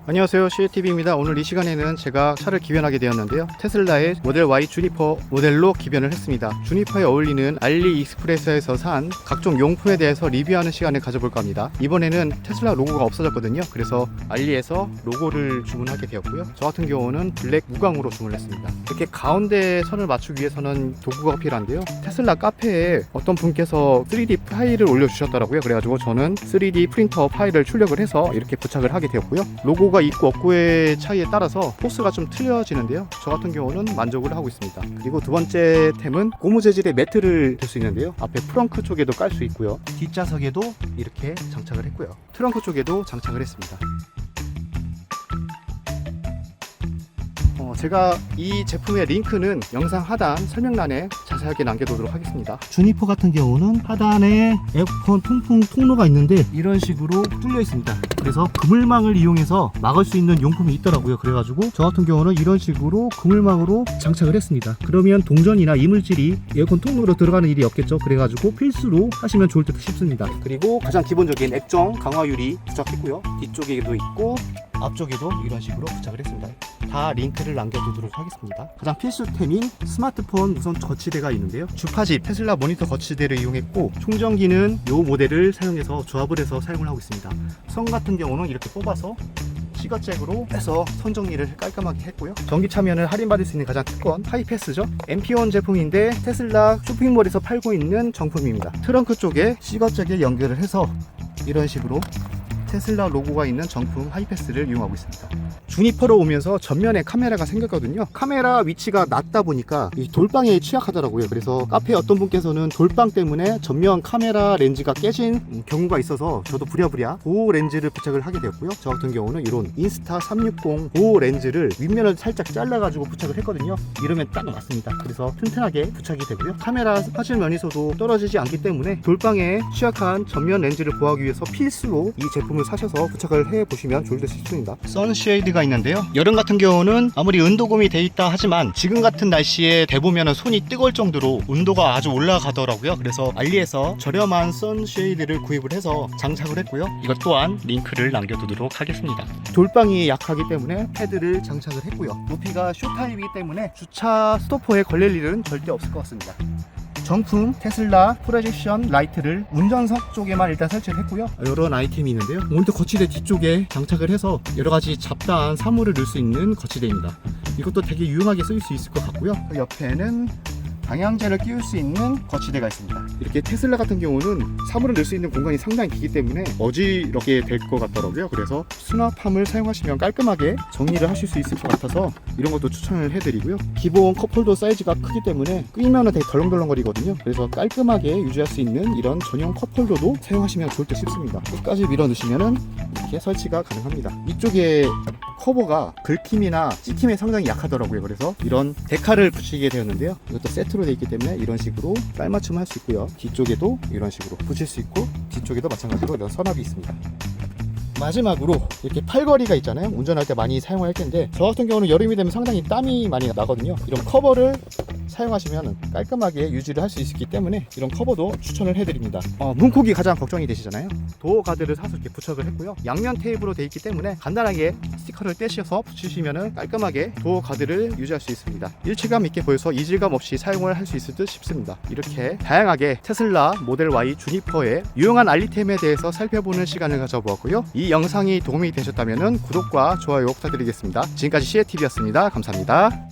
안녕하세요, CATV입니다. 오늘 이 시간에는 제가 차를 기변하게 되었는데요, 테슬라의 모델 Y 주니퍼 모델로 기변을 했습니다. 주니퍼에 어울리는 알리익스프레스에서 산 각종 용품에 대해서 리뷰하는 시간을 가져볼까 합니다. 이번에는 테슬라 로고가 없어졌거든요. 그래서 알리에서 로고를 주문하게 되었고요. 저 같은 경우는 블랙 무광으로 주문했습니다. 이렇게 가운데 선을 맞추기 위해서는 도구가 필요한데요, 테슬라 카페에 어떤 분께서 3D 파일을 올려주셨더라고요. 그래가지고 저는 3D 프린터 파일을 출력을 해서 이렇게 부착을 하게 되었고요. 로고가 있고 없고의 차이에 따라서 포스가 좀 틀려지는데요, 저 같은 경우는 만족을 하고 있습니다. 그리고 두 번째 템은 고무 재질의 매트를 댈 수 있는데요, 앞에 프렁크 쪽에도 깔 수 있고요, 뒷좌석에도 이렇게 장착을 했고요, 트렁크 쪽에도 장착을 했습니다. 제가 이 제품의 링크는 영상 하단 설명란에 자세하게 남겨두도록 하겠습니다. 주니퍼 같은 경우는 하단에 에어컨 통풍 통로가 있는데 이런 식으로 뚫려 있습니다. 그래서 그물망을 이용해서 막을 수 있는 용품이 있더라고요. 그래가지고 저 같은 경우는 이런 식으로 그물망으로 장착을 했습니다. 그러면 동전이나 이물질이 에어컨 통로로 들어가는 일이 없겠죠. 그래가지고 필수로 하시면 좋을 듯 싶습니다. 그리고 가장 기본적인 액정 강화 유리 부착했고요, 뒤쪽에도 있고 앞쪽에도 이런 식으로 부착을 했습니다. 다 링크를 남겨두도록 하겠습니다. 가장 필수템인 스마트폰 무선 거치대가 있는데요, 주파집 테슬라 모니터 거치대를 이용했고, 충전기는 이 모델을 사용해서 조합을 해서 사용을 하고 있습니다. 선 같은 경우는 이렇게 뽑아서 시거잭으로 해서 선 정리를 깔끔하게 했고요, 전기 차면을 할인받을 수 있는 가장 특권 하이패스죠. MP1 제품인데 테슬라 쇼핑몰에서 팔고 있는 정품입니다. 트렁크 쪽에 시거잭에 연결을 해서 이런 식으로 테슬라 로고가 있는 정품 하이패스를 이용하고 있습니다. 주니퍼로 오면서 전면에 카메라가 생겼거든요. 카메라 위치가 낮다 보니까 이 돌방에 취약하더라고요. 그래서 카페 어떤 분께서는 돌방 때문에 전면 카메라 렌즈가 깨진 경우가 있어서 저도 부랴부랴 보호 렌즈를 부착을 하게 되었고요. 저 같은 경우는 이런 인스타 360 보호 렌즈를 윗면을 살짝 잘라가지고 부착을 했거든요. 이러면 딱 맞습니다. 그래서 튼튼하게 부착이 되고요, 카메라 화질 면에서도 떨어지지 않기 때문에 돌방에 취약한 전면 렌즈를 보호하기 위해서 필수로 이 제품을 사셔서 부착을 해보시면 좋을 듯 싶습니다. 선쉐이드가 있는데요, 여름 같은 경우는 아무리 온도금이 돼 있다 하지만 지금 같은 날씨에 대보면 손이 뜨거울 정도로 온도가 아주 올라가더라고요. 그래서 알리에서 저렴한 선쉐이드를 구입을 해서 장착을 했고요, 이것 또한 링크를 남겨두도록 하겠습니다. 돌방이 약하기 때문에 패드를 장착을 했고요, 높이가 쇼타입이기 때문에 주차 스토퍼에 걸릴 일은 절대 없을 것 같습니다. 정품 테슬라 프로젝션 라이트를 운전석 쪽에만 일단 설치를 했고요, 이런 아이템이 있는데요, 모니터 거치대 뒤쪽에 장착을 해서 여러가지 잡다한 사물을 넣을 수 있는 거치대입니다. 이것도 되게 유용하게 쓸 수 있을 것 같고요, 그 옆에는 방향제를 끼울 수 있는 거치대가 있습니다. 이렇게 테슬라 같은 경우는 사물을 넣을 수 있는 공간이 상당히 크기 때문에 어지럽게 될 것 같더라고요. 그래서 수납함을 사용하시면 깔끔하게 정리를 하실 수 있을 것 같아서 이런 것도 추천을 해드리고요, 기본 컵홀더 사이즈가 크기 때문에 끼면 되게 덜렁덜렁거리거든요. 그래서 깔끔하게 유지할 수 있는 이런 전용 컵홀더도 사용하시면 좋을 듯 싶습니다. 끝까지 밀어 넣으시면 이렇게 설치가 가능합니다. 이쪽에 커버가 긁힘이나 찍힘에 상당히 약하더라고요. 그래서 이런 데칼을 붙이게 되었는데요, 이것도 세트로 되어 있기 때문에 이런 식으로 깔맞춤 할 수 있고요, 뒤쪽에도 이런 식으로 붙일 수 있고 뒤쪽에도 마찬가지로 이런 서랍이 있습니다. 마지막으로 이렇게 팔걸이가 있잖아요, 운전할 때 많이 사용할 텐데 저 같은 경우는 여름이 되면 상당히 땀이 많이 나거든요. 이런 커버를 사용하시면 깔끔하게 유지를 할 수 있기 때문에 이런 커버도 추천을 해드립니다. 문콕이 가장 걱정이 되시잖아요. 도어 가드를 사서 이렇게 부착을 했고요, 양면 테이프로 되어 있기 때문에 간단하게 스티커를 떼셔서 붙이시면 깔끔하게 도어 가드를 유지할 수 있습니다. 일체감 있게 보여서 이질감 없이 사용을 할 수 있을 듯 싶습니다. 이렇게 다양하게 테슬라 모델 Y 주니퍼의 유용한 알리템에 대해서 살펴보는 시간을 가져보았고요, 이 영상이 도움이 되셨다면 구독과 좋아요 부탁드리겠습니다. 지금까지 CATV였습니다. 감사합니다.